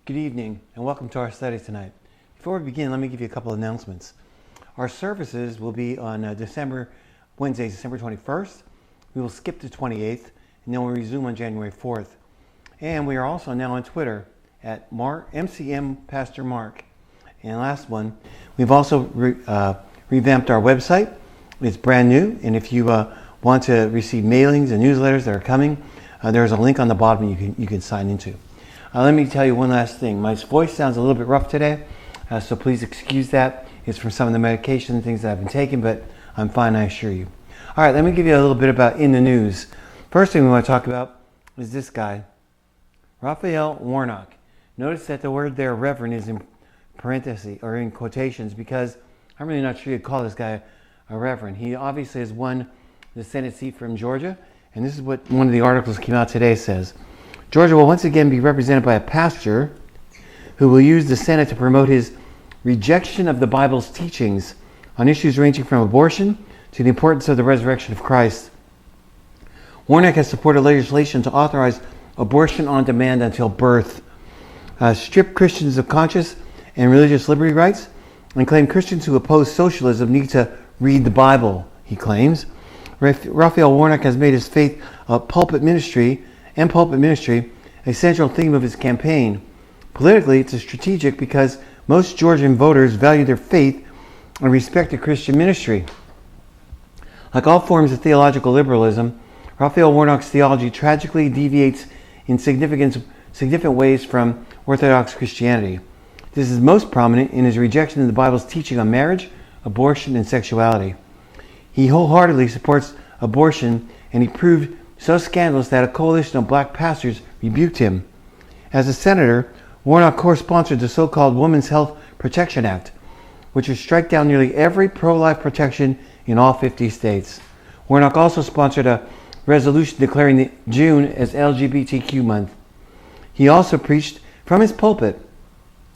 Good evening and welcome to our study tonight. Before we begin, let me give you a couple of announcements. Our services will be on Wednesday, December 21st. We will skip the 28th and then we'll resume on January 4th. And we are also now on Twitter at MCM Pastor Mark. And last one, we've also revamped our website. It's brand new, and if you want to receive mailings and newsletters that are coming, there's a link on the bottom you can sign into. Let me tell you one last thing. My voice sounds a little bit rough today, so please excuse that. It's from some of the medication and things that I've been taking, but I'm fine, I assure you. All right, let me give you a little bit about in the news. First thing we want to talk about is this guy, Raphael Warnock. Notice that the word there, reverend, is in parentheses or in quotations because I'm really not sure you'd call this guy a reverend. He obviously has won the Senate seat from Georgia, and this is what one of the articles came out today says. Georgia will once again be represented by a pastor who will use the Senate to promote his rejection of the Bible's teachings on issues ranging from abortion to the importance of the resurrection of Christ. Warnock has supported legislation to authorize abortion on demand until birth, strip Christians of conscience and religious liberty rights, and claim Christians who oppose socialism need to read the Bible, he claims. Raphael Warnock has made his faith a pulpit ministry a central theme of his campaign. Politically, it's strategic because most Georgian voters value their faith and respect the Christian ministry. Like all forms of theological liberalism, Raphael Warnock's theology tragically deviates in significant ways from Orthodox Christianity. This is most prominent in his rejection of the Bible's teaching on marriage, abortion, and sexuality. He wholeheartedly supports abortion, and he proved so scandalous that a coalition of black pastors rebuked him. As a senator, Warnock co-sponsored the so-called Women's Health Protection Act, which would strike down nearly every pro-life protection in all 50 states. Warnock also sponsored a resolution declaring June as LGBTQ month. He also preached from his pulpit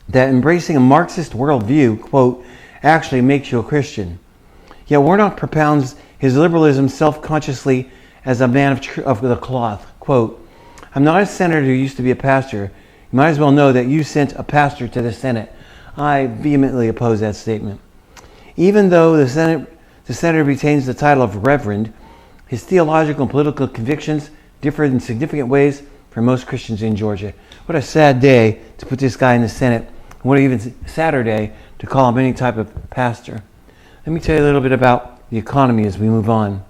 that embracing a Marxist worldview, quote, actually makes you a Christian. Yet Warnock propounds his liberalism self-consciously as a man of the cloth. Quote, I'm not a senator who used to be a pastor. You might as well know that you sent a pastor to the Senate. I vehemently oppose that statement. Even though the senator retains the title of reverend, his theological and political convictions differ in significant ways from most Christians in Georgia. What a sad day to put this guy in the Senate. What an even sadder day to call him any type of pastor. Let me tell you a little bit about the economy as we move on.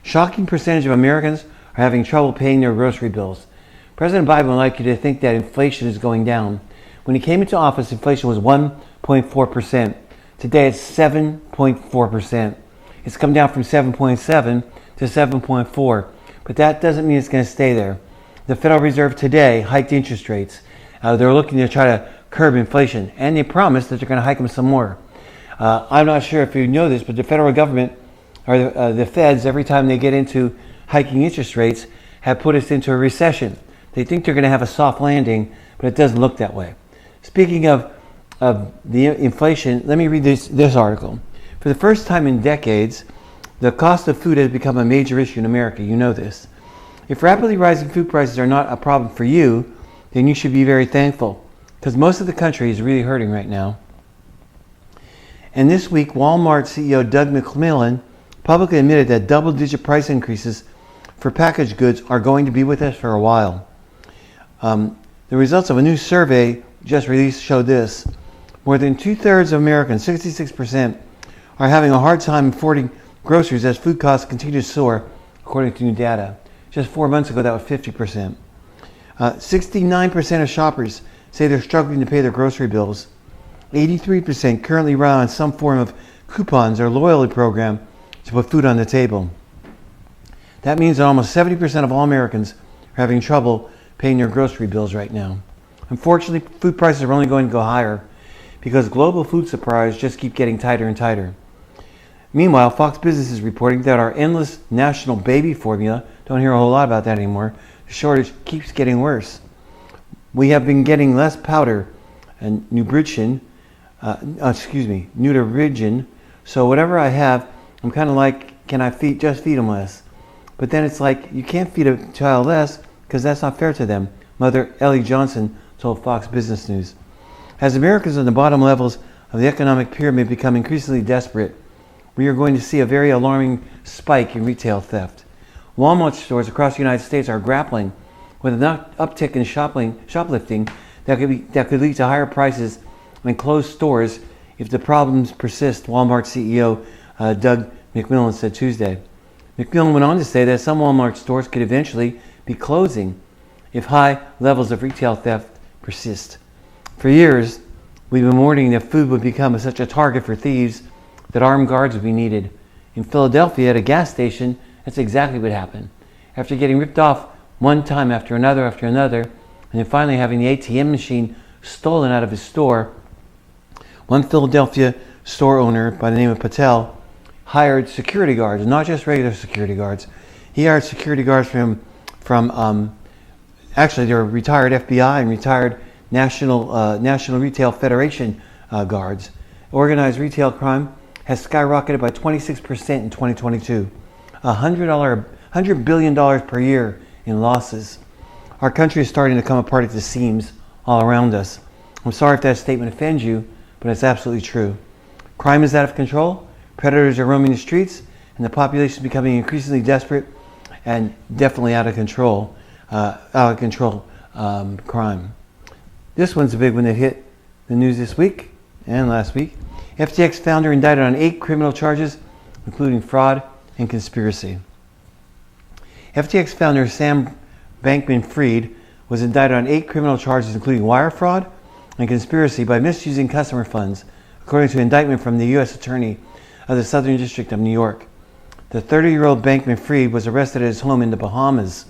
Shocking percentage of Americans are having trouble paying their grocery bills. President Biden would like you to think that inflation is going down. When he came into office, inflation was 1.4%. Today it's 7.4%. It's come down from 7.7 to 7.4, but that doesn't mean it's going to stay there. The Federal Reserve today hiked interest rates. They're looking to try to curb inflation, and they promised that they're going to hike them some more. I'm not sure if you know this, but the federal government, or the feds, every time they get into hiking interest rates, have put us into a recession. They think they're going to have a soft landing, but it doesn't look that way. Speaking of the inflation, let me read this article. For the first time in decades, the cost of food has become a major issue in America. You know this. If rapidly rising food prices are not a problem for you, then you should be very thankful, because most of the country is really hurting right now. And this week, Walmart CEO Doug McMillon publicly admitted that double-digit price increases for packaged goods are going to be with us for a while. The results of a new survey just released show this. More than two-thirds of Americans, 66%, are having a hard time affording groceries as food costs continue to soar, according to new data. Just 4 months ago, that was 50%. 69% of shoppers say they're struggling to pay their grocery bills. 83% currently rely on some form of coupons or loyalty program to put food on the table. That means that almost 70% of all Americans are having trouble paying their grocery bills right now. Unfortunately, food prices are only going to go higher because global food supplies just keep getting tighter and tighter. Meanwhile, Fox Business is reporting that our endless national baby formula, don't hear a whole lot about that anymore, the shortage keeps getting worse. We have been getting less powder and nutrition, so whatever I have, I'm kind of like, can I just feed them less? But then it's like, you can't feed a child less because that's not fair to them. Mother Ellie Johnson told Fox Business News. As Americans on the bottom levels of the economic pyramid become increasingly desperate, we are going to see a very alarming spike in retail theft. Walmart stores across the United States are grappling with an uptick in shoplifting that could lead to higher prices and closed stores if the problems persist, Walmart CEO Doug McMillon said Tuesday. McMillon went on to say that some Walmart stores could eventually be closing if high levels of retail theft persist. For years, we've been warning that food would become such a target for thieves that armed guards would be needed. In Philadelphia, at a gas station, that's exactly what happened. After getting ripped off one time after another, and then finally having the ATM machine stolen out of his store, one Philadelphia store owner by the name of Patel hired security guards, not just regular security guards. He hired security guards from actually they were retired FBI and retired National Retail Federation guards. Organized retail crime has skyrocketed by 26% in 2022. $100 billion per year in losses. Our country is starting to come apart at the seams all around us. I'm sorry if that statement offends you, but it's absolutely true. Crime is out of control, predators are roaming the streets, and the population is becoming increasingly desperate and definitely out of control crime. This one's a big one that hit the news this week and last week. FTX founder indicted on 8 criminal charges, including fraud and conspiracy. FTX founder Sam Bankman-Fried was indicted on 8 criminal charges, including wire fraud and conspiracy by misusing customer funds, according to an indictment from the U.S. Attorney of the Southern District of New York. The 30-year-old Bankman-Fried was arrested at his home in the Bahamas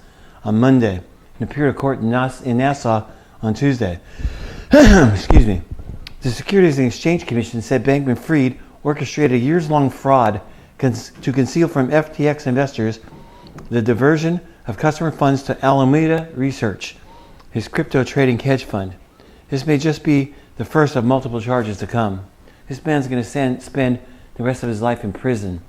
on Monday and appeared at court in Nassau on Tuesday. Excuse me. The Securities and Exchange Commission said Bankman-Fried orchestrated a years-long fraud to conceal from FTX investors the diversion of customer funds to Alameda Research, his crypto trading hedge fund. This may just be the first of multiple charges to come. This man's going to spend the rest of his life in prison.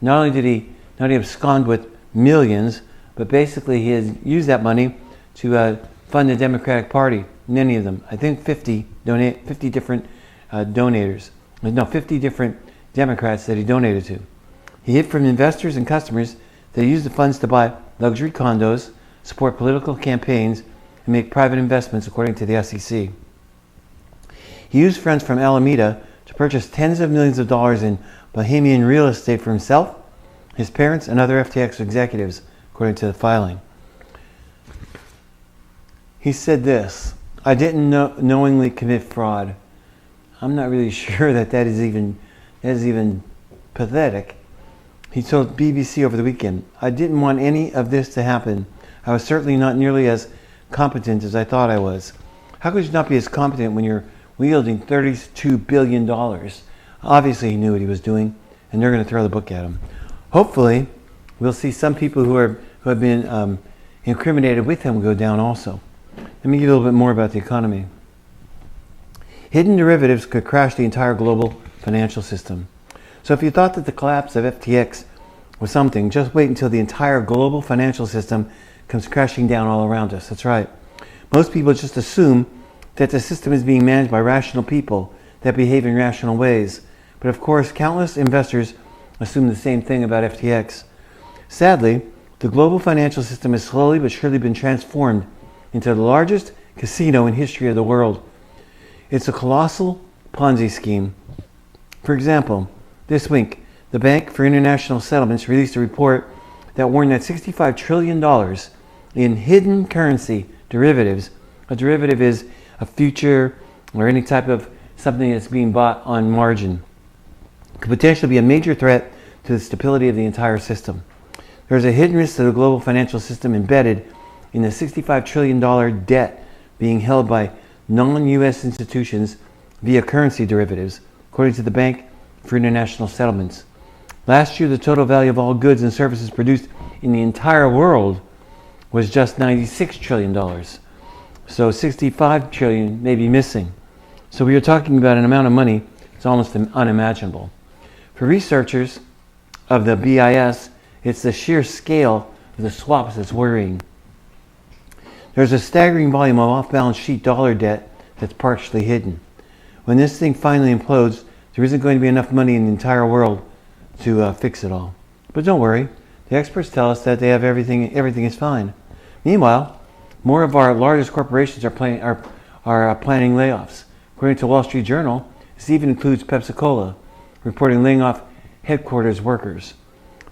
Not only did he abscond with millions, but basically he has used that money to fund the Democratic Party. Many of them, I think 50 different donators. No, 50 different Democrats that he donated to. He hid from investors and customers that used the funds to buy luxury condos, support political campaigns, and make private investments, according to the SEC. He used funds from Alameda to purchase tens of millions of dollars in Bahamian real estate for himself, his parents, and other FTX executives, according to the filing. He said this: "I didn't knowingly commit fraud." I'm not really sure that is even pathetic. He told BBC over the weekend, "I didn't want any of this to happen. I was certainly not nearly as competent as I thought I was." How could you not be as competent when you're wielding $32 billion? Obviously he knew what he was doing, and they're going to throw the book at him. Hopefully, we'll see some people who have been incriminated with him go down also. Let me give you a little bit more about the economy. Hidden derivatives could crash the entire global financial system. So if you thought that the collapse of FTX was something, just wait until the entire global financial system comes crashing down all around us. That's right. Most people just assume that the system is being managed by rational people that behave in rational ways. But of course, countless investors assume the same thing about FTX. Sadly, the global financial system has slowly but surely been transformed into the largest casino in history of the world. It's a colossal Ponzi scheme. For example, this week, the Bank for International Settlements released a report that warned that $65 trillion in hidden currency derivatives, a derivative is a future or any type of something that's being bought on margin, could potentially be a major threat to the stability of the entire system. There's a hidden risk to the global financial system embedded in the $65 trillion debt being held by non-U.S. institutions via currency derivatives, according to the Bank for International Settlements. Last year, the total value of all goods and services produced in the entire world was just $96 trillion. So $65 trillion may be missing. So we are talking about an amount of money that's almost unimaginable. For researchers of the BIS, it's the sheer scale of the swaps that's worrying. There's a staggering volume of off-balance sheet dollar debt that's partially hidden. When this thing finally implodes, there isn't going to be enough money in the entire world to fix it all. But don't worry, the experts tell us that they have everything is fine. Meanwhile, more of our largest corporations are planning layoffs. According to Wall Street Journal, this even includes Pepsi-Cola, reporting laying off headquarters workers.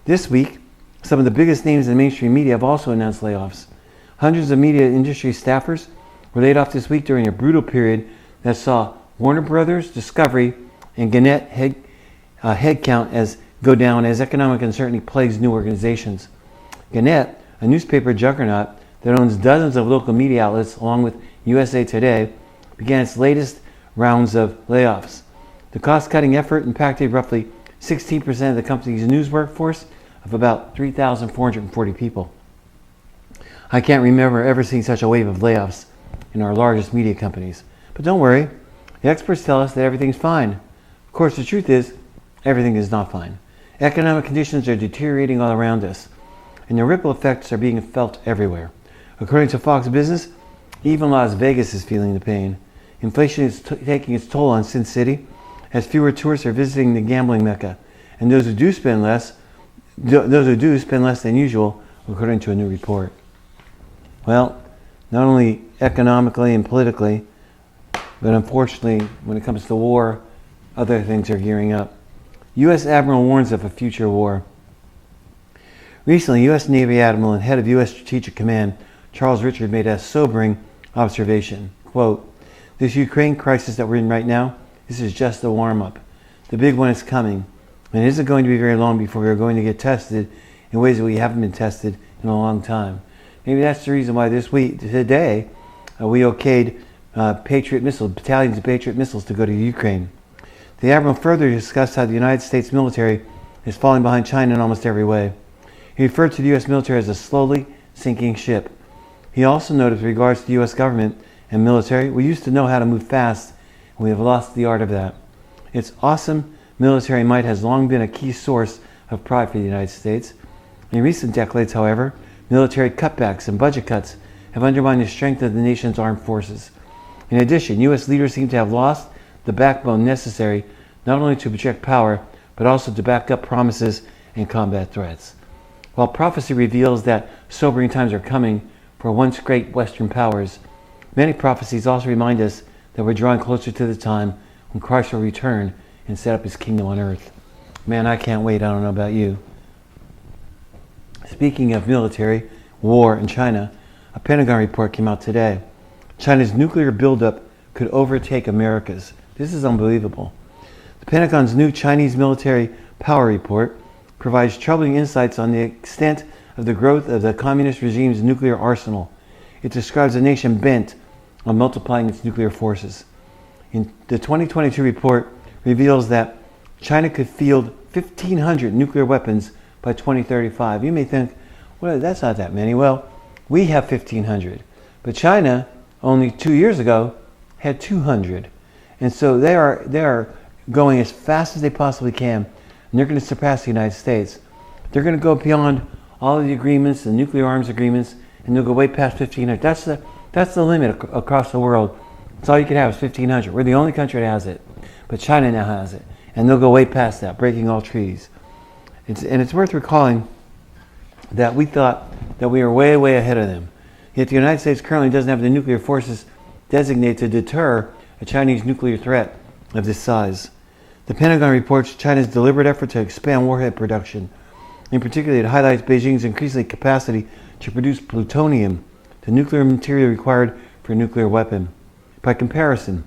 This week, some of the biggest names in the mainstream media have also announced layoffs. Hundreds of media industry staffers were laid off this week during a brutal period that saw Warner Brothers, Discovery, and Gannett headcount go down as economic uncertainty plagues new organizations. Gannett, a newspaper juggernaut that owns dozens of local media outlets along with USA Today, began its latest rounds of layoffs. The cost-cutting effort impacted roughly 16% of the company's news workforce of about 3,440 people. I can't remember ever seeing such a wave of layoffs in our largest media companies. But don't worry, the experts tell us that everything's fine. Of course, the truth is, everything is not fine. Economic conditions are deteriorating all around us, and the ripple effects are being felt everywhere. According to Fox Business, even Las Vegas is feeling the pain. Inflation is taking its toll on Sin City, as fewer tourists are visiting the gambling mecca, and those who do spend less than usual, according to a new report. Well, not only economically and politically, but unfortunately, when it comes to war, other things are gearing up. U.S. Admiral warns of a future war. Recently, U.S. Navy Admiral and head of U.S. Strategic Command, Charles Richard, made a sobering observation. Quote, "This Ukraine crisis that we're in right now, this is just a warm-up. The big one is coming, and it isn't going to be very long before we're going to get tested in ways that we haven't been tested in a long time." Maybe that's the reason why today, we okayed Patriot missiles, battalions of Patriot missiles to go to Ukraine. The Admiral further discussed how the United States military is falling behind China in almost every way. He referred to the U.S. military as a slowly sinking ship. He also noted with regards to the U.S. government and military, we used to know how to move fast, and we have lost the art of that. Its awesome military might has long been a key source of pride for the United States. In recent decades, however, military cutbacks and budget cuts have undermined the strength of the nation's armed forces. In addition, U.S. leaders seem to have lost the backbone necessary not only to project power, but also to back up promises and combat threats. While prophecy reveals that sobering times are coming for once great Western powers, many prophecies also remind us that we're drawing closer to the time when Christ will return and set up his kingdom on earth. Man, I can't wait. I don't know about you. Speaking of military, war, and China, a Pentagon report came out today. China's nuclear buildup could overtake America's. This is unbelievable. The Pentagon's new Chinese military power report provides troubling insights on the extent of the growth of the communist regime's nuclear arsenal. It describes a nation bent on multiplying its nuclear forces. In the 2022 report reveals that China could field 1,500 nuclear weapons by 2035. You may think, well, that's not that many. Well, we have 1,500. But China, only 2 years ago, had 200. And so they are going as fast as they possibly can, and they're going to surpass the United States. They're going to go beyond all of the agreements, the nuclear arms agreements, and they'll go way past 1,500. That's the limit across the world. That's all you can have is 1,500. We're the only country that has it. But China now has it. And they'll go way past that, breaking all treaties. It's worth recalling that we thought that we were way, way ahead of them. Yet the United States currently doesn't have the nuclear forces designated to deter a Chinese nuclear threat of this size. The Pentagon reports China's deliberate effort to expand warhead production. In particular, it highlights Beijing's increasing capacity to produce plutonium, the nuclear material required for a nuclear weapon. By comparison,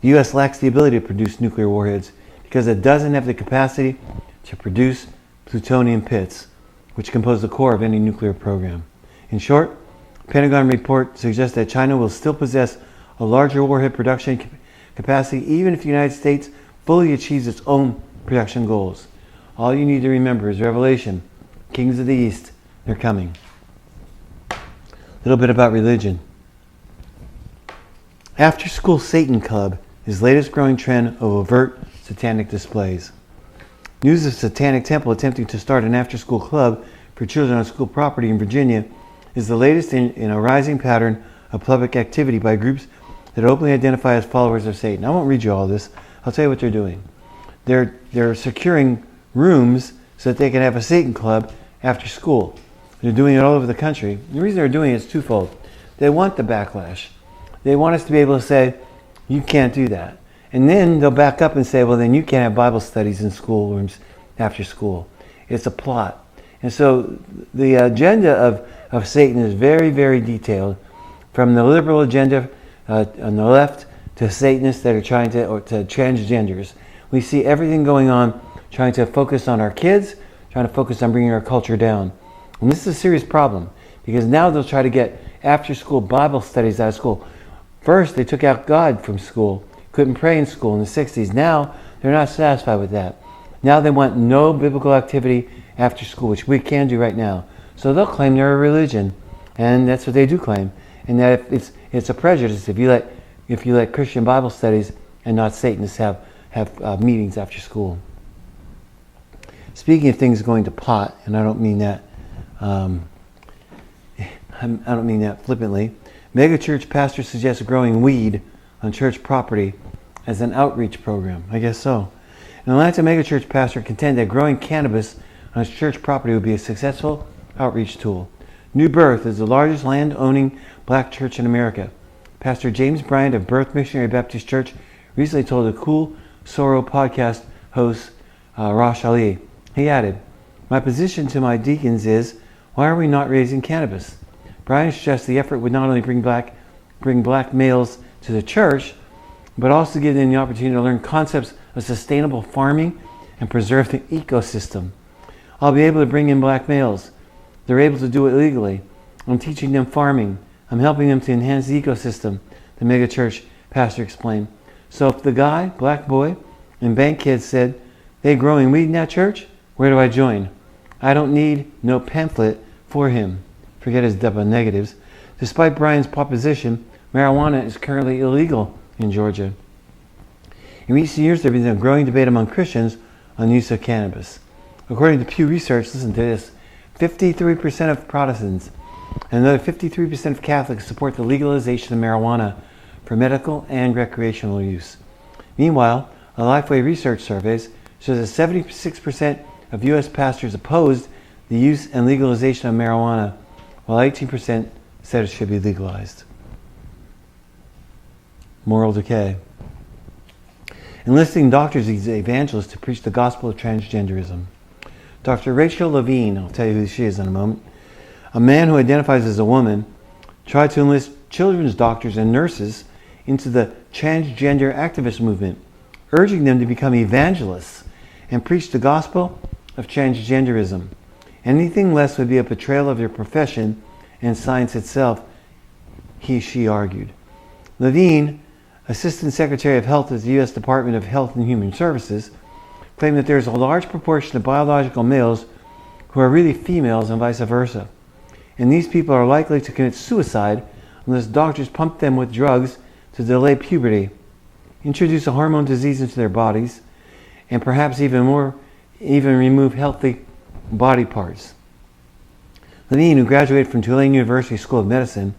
the U.S. lacks the ability to produce nuclear warheads because it doesn't have the capacity to produce plutonium pits, which compose the core of any nuclear program. In short, the Pentagon report suggests that China will still possess a larger warhead production capacity even if the United States fully achieves its own production goals. All you need to remember is Revelation, kings of the East, they're coming. A little bit about religion. After School Satan Club is the latest growing trend of overt satanic displays. News of Satanic Temple attempting to start an after-school club for children on school property in Virginia is the latest in a rising pattern of public activity by groups that openly identify as followers of Satan. I won't read you all this. I'll tell you what they're doing. They're securing rooms so that they can have a Satan club after school. They're doing it all over the country. The reason they're doing it is twofold. They want the backlash. They want us to be able to say, you can't do that. And then they'll back up and say, well, then you can't have Bible studies in schoolrooms after school. It's a plot. And so the agenda of Satan is very, very detailed, from the liberal agenda on the left to Satanists that are trying to, or to transgenders. We see everything going on, trying to focus on our kids, trying to focus on bringing our culture down. And this is a serious problem, because now they'll try to get after-school Bible studies out of school. First, they took out God from school. Couldn't pray in school in the 60s. Now, they're not satisfied with that. Now they want no biblical activity after school, which we can do right now. So they'll claim they're a religion, and that's what they do claim. And that it's a prejudice if you let Christian Bible studies and not Satanists have meetings after school. Speaking of things going to pot, and I don't mean that flippantly. Megachurch pastor suggests growing weed on church property as an outreach program. I guess so. An Atlanta megachurch pastor contended that growing cannabis on his church property would be a successful outreach tool. New Birth is the largest land-owning black church in America. Pastor James Bryant of Birth Missionary Baptist Church recently told the Cool Sorrow podcast host Rosh Ali. He added, "My position to my deacons is, why are we not raising cannabis?" Bryant stressed the effort would not only bring black males to the church, but also give them the opportunity to learn concepts of sustainable farming and preserve the ecosystem. I'll be able to bring in black males. They're able to do it legally. I'm teaching them farming. I'm helping them to enhance the ecosystem, the megachurch pastor explained. So if the guy, black boy, and bank kids said, "They growing weed in that church? Where do I join?" I don't need no pamphlet for him. Forget his double negatives. Despite Brian's proposition, marijuana is currently illegal in Georgia. In recent years, there has been a growing debate among Christians on the use of cannabis. According to Pew Research, listen to this, 53% of Protestants and another 53% of Catholics support the legalization of marijuana for medical and recreational use. Meanwhile, a Lifeway Research surveys shows that 76% of U.S. pastors opposed the use and legalization of marijuana, while 18% said it should be legalized. Moral decay. Enlisting doctors as evangelists to preach the gospel of transgenderism. Dr. Rachel Levine, I'll tell you who she is in a moment, a man who identifies as a woman, tried to enlist children's doctors and nurses into the transgender activist movement, urging them to become evangelists and preach the gospel of transgenderism. Anything less would be a betrayal of their profession and science itself, she argued. Levine, Assistant Secretary of Health at the U.S. Department of Health and Human Services, claimed that there is a large proportion of biological males who are really females and vice versa. And these people are likely to commit suicide unless doctors pump them with drugs to delay puberty, introduce a hormone disease into their bodies, and perhaps even remove healthy body parts. Levine, who graduated from Tulane University School of Medicine,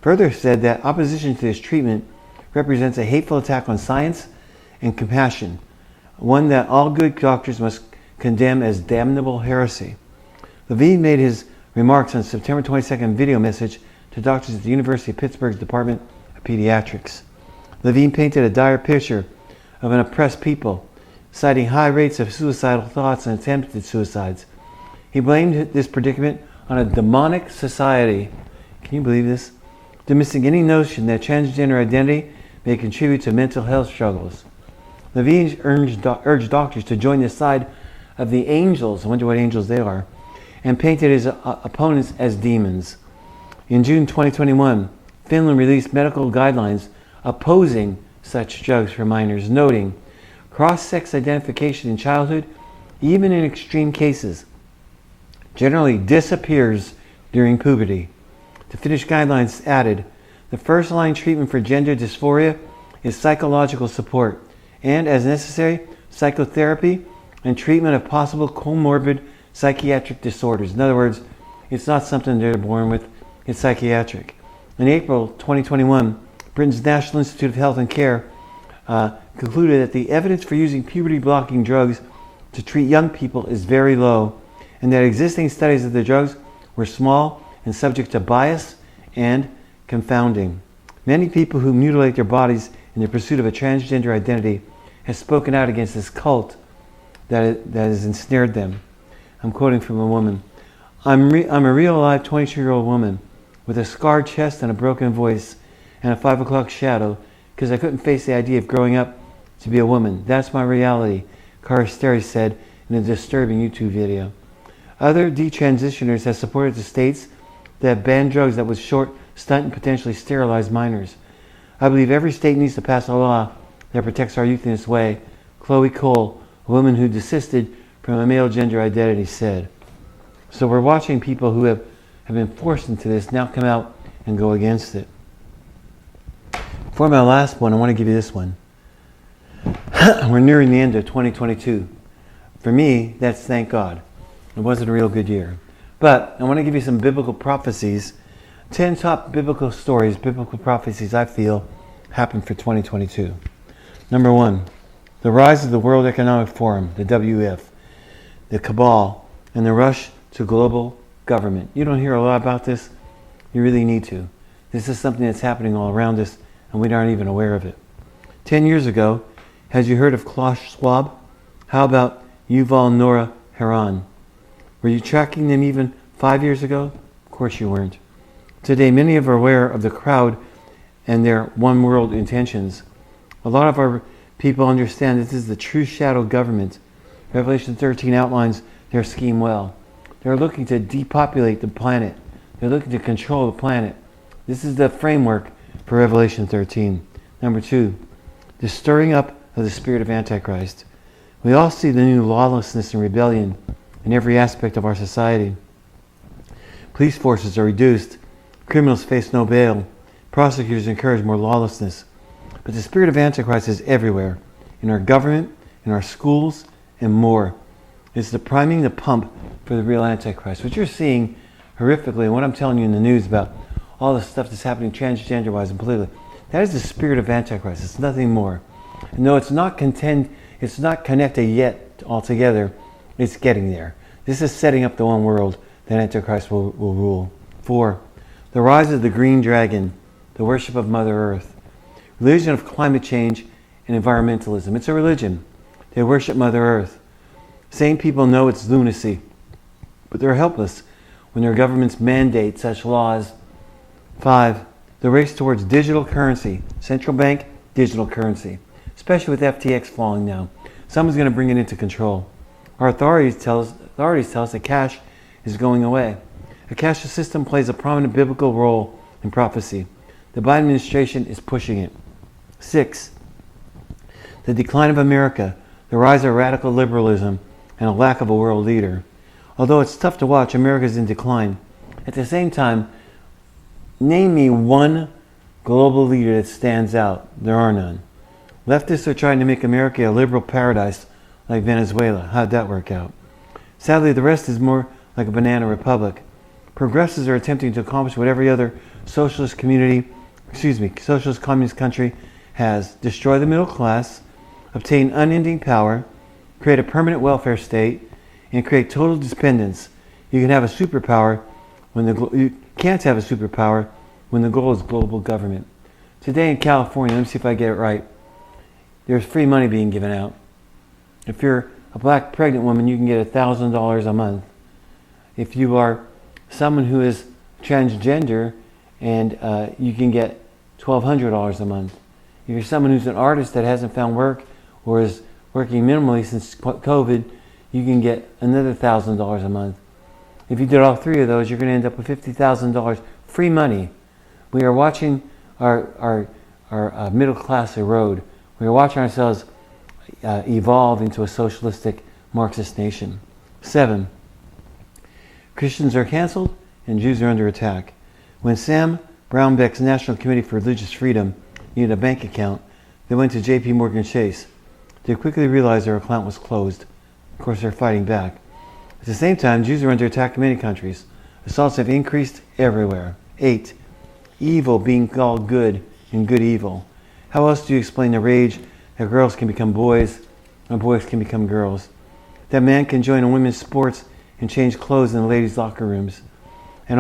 further said that opposition to this treatment represents a hateful attack on science and compassion, one that all good doctors must condemn as damnable heresy. Levine made his remarks on September 22nd video message to doctors at the University of Pittsburgh's Department of Pediatrics. Levine painted a dire picture of an oppressed people, citing high rates of suicidal thoughts and attempted suicides. He blamed this predicament on a demonic society. Can you believe this? Dismissing any notion that transgender identity may contribute to mental health struggles. Levine urged doctors to join the side of the angels, I wonder what angels they are, and painted his opponents as demons. In June 2021, Finland released medical guidelines opposing such drugs for minors, noting cross-sex identification in childhood, even in extreme cases, generally disappears during puberty. The Finnish guidelines added, the first-line treatment for gender dysphoria is psychological support, and as necessary, psychotherapy and treatment of possible comorbid psychiatric disorders. In other words, it's not something they're born with. it's psychiatric. In April 2021, Britain's National Institute of Health and Care concluded that the evidence for using puberty-blocking drugs to treat young people is very low, and that existing studies of the drugs were small and subject to bias and confounding. Many people who mutilate their bodies in the pursuit of a transgender identity have spoken out against this cult that has ensnared them. I'm quoting from a woman. I'm a real live 22-year-old woman with a scarred chest and a broken voice and a 5 o'clock shadow because I couldn't face the idea of growing up to be a woman. That's my reality, Cara Sterry said in a disturbing YouTube video. Other detransitioners have supported the states that have banned drugs that would short, stunt, and potentially sterilize minors. I believe every state needs to pass a law that protects our youth in this way, Chloe Cole, a woman who desisted from a male gender identity, said. So we're watching people who have been forced into this now come out and go against it. For my last one, I want to give you this one. We're nearing the end of 2022. For me, that's thank God. It wasn't a real good year. But I want to give you some biblical prophecies, 10 top biblical stories, biblical prophecies I feel happened for 2022. Number 1, the rise of the World Economic Forum, the WEF, the cabal, and the rush to global government. You don't hear a lot about this. You really need to. This is something that's happening all around us, and we aren't even aware of it. 10 years ago, had you heard of Klaus Schwab? How about Yuval Noah Harari? Were you tracking them even 5 years ago? Of course you weren't. Today, many are aware of the crowd and their one world intentions. A lot of our people understand this is the true shadow government. Revelation 13 outlines their scheme well. They're looking to depopulate the planet. They're looking to control the planet. This is the framework for Revelation 13. Number 2, the stirring up of the spirit of Antichrist. We all see the new lawlessness and rebellion in every aspect of our society. Police forces are reduced. Criminals face no bail. Prosecutors encourage more lawlessness. But the spirit of Antichrist is everywhere, in our government, in our schools, and more. It's the priming the pump for the real Antichrist. What you're seeing horrifically, and what I'm telling you in the news about all the stuff that's happening transgender-wise and politically, that is the spirit of Antichrist. It's nothing more. And no, it's not connected yet altogether. It's getting there. This is setting up the one world that Antichrist will rule. 4, the rise of the green dragon, the worship of Mother Earth. Religion of climate change and environmentalism. It's a religion. They worship Mother Earth. Sane people know it's lunacy, but they're helpless when their governments mandate such laws. 5, the race towards digital currency, central bank digital currency, especially with FTX falling now. Someone's going to bring it into control. Our authorities tell us that cash is going away. A cashless system plays a prominent biblical role in prophecy. The Biden administration is pushing it. 6, the decline of America, the rise of radical liberalism, and a lack of a world leader. Although it's tough to watch, America is in decline. At the same time, name me one global leader that stands out. There are none. Leftists are trying to make America a liberal paradise like Venezuela. How'd that work out? Sadly, the rest is more like a banana republic. Progressives are attempting to accomplish what every other socialist communist country has. Destroy the middle class, obtain unending power, create a permanent welfare state, and create total dependence. You can have a superpower you can't have a superpower when the goal is global government. Today in California, let me see if I get it right, there's free money being given out. If you're a black pregnant woman, you can get $1,000 a month. If you are someone who is transgender, and you can get $1,200 a month. If you're someone who's an artist that hasn't found work or is working minimally since COVID, you can get another $1,000 a month. If you did all three of those, you're going to end up with $50,000 free money. We are watching our middle class erode. We are watching ourselves evolve into a socialistic Marxist nation. 7, Christians are canceled and Jews are under attack. When Sam Brownback's National Committee for Religious Freedom needed a bank account, they went to J.P. Morgan Chase. They quickly realized their account was closed. Of course, they're fighting back. At the same time, Jews are under attack in many countries. Assaults have increased everywhere. 8. Evil being called good and good evil. How else do you explain the rage that girls can become boys and boys can become girls? That man can join in women's sports and change clothes in the ladies' locker rooms. And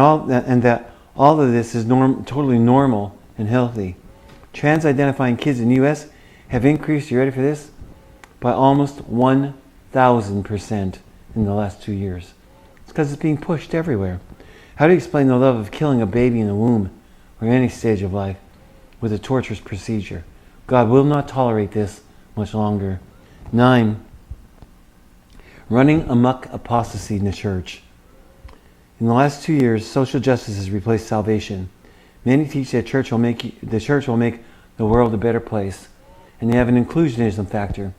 that all of this is totally normal and healthy. Trans-identifying kids in the U.S. have increased, you ready for this? By almost 1,000% in the last 2 years. It's because it's being pushed everywhere. How do you explain the love of killing a baby in the womb or any stage of life with a torturous procedure? God will not tolerate this much longer. 9. Running amok apostasy in the church. In the last 2 years, social justice has replaced salvation. Many teach that the church will make the world a better place, and they have an inclusionism factor,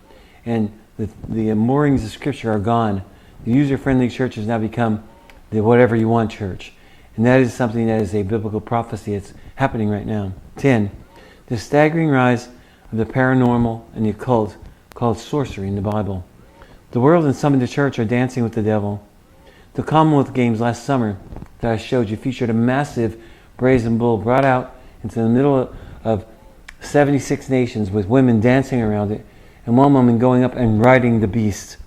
and the moorings of Scripture are gone. The user-friendly church has now become the whatever you want church, and that is something that is a biblical prophecy. It's happening right now. 10. The staggering rise of the paranormal and the occult, called sorcery in the Bible. The world and some in the church are dancing with the devil. The Commonwealth Games last summer that I showed you featured a massive brazen bull brought out into the middle of 76 nations with women dancing around it and one woman going up and riding the beast.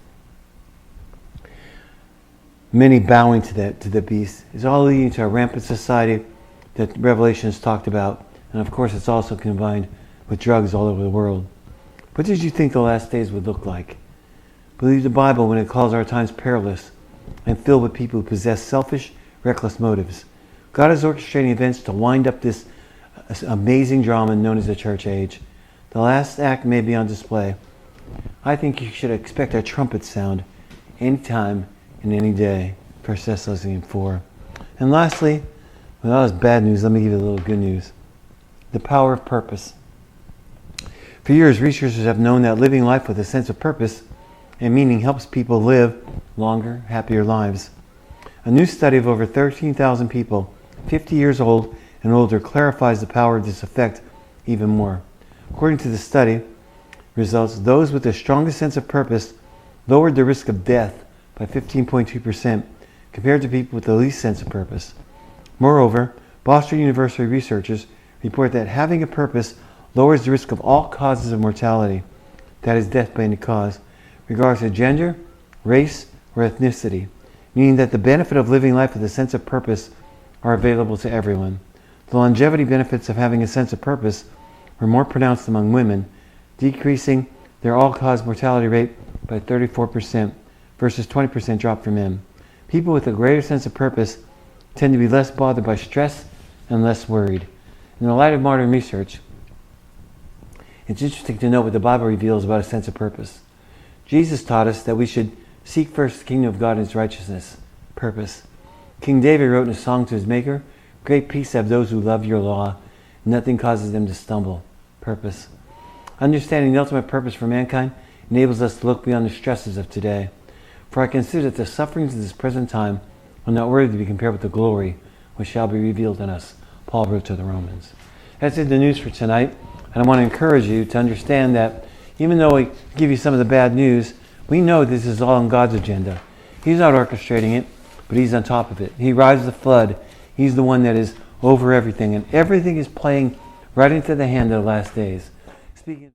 Many bowing to the beast. It's all leading to a rampant society that Revelation has talked about, and of course it's also combined with drugs all over the world. What did you think the last days would look like? Believe the Bible when it calls our times perilous and filled with people who possess selfish, reckless motives. God is orchestrating events to wind up this amazing drama known as the church age. The last act may be on display. I think you should expect a trumpet sound anytime and any day. 1 Thessalonians 4. And lastly, when that was bad news, let me give you a little good news. The power of purpose. For years, researchers have known that living life with a sense of purpose and meaning helps people live longer, happier lives. A new study of over 13,000 people, 50 years old and older, clarifies the power of this effect even more. According to the study results, those with the strongest sense of purpose lowered the risk of death by 15.2% compared to people with the least sense of purpose. Moreover, Boston University researchers report that having a purpose lowers the risk of all causes of mortality, that is, death by any cause, regardless of gender, race, or ethnicity, meaning that the benefit of living life with a sense of purpose are available to everyone. The longevity benefits of having a sense of purpose were more pronounced among women, decreasing their all-cause mortality rate by 34% versus 20% drop for men. People with a greater sense of purpose tend to be less bothered by stress and less worried. In the light of modern research, it's interesting to note what the Bible reveals about a sense of purpose. Jesus taught us that we should seek first the kingdom of God and His righteousness. Purpose. King David wrote in a song to his Maker, "Great peace have those who love your law. Nothing causes them to stumble." Purpose. Understanding the ultimate purpose for mankind enables us to look beyond the stresses of today. For I consider that the sufferings of this present time are not worthy to be compared with the glory which shall be revealed in us. Paul wrote to the Romans. That's it, the news for tonight. And I want to encourage you to understand that even though we give you some of the bad news, we know this is all on God's agenda. He's not orchestrating it, but He's on top of it. He rides the flood. He's the one that is over everything, and everything is playing right into the hand of the last days. Speaking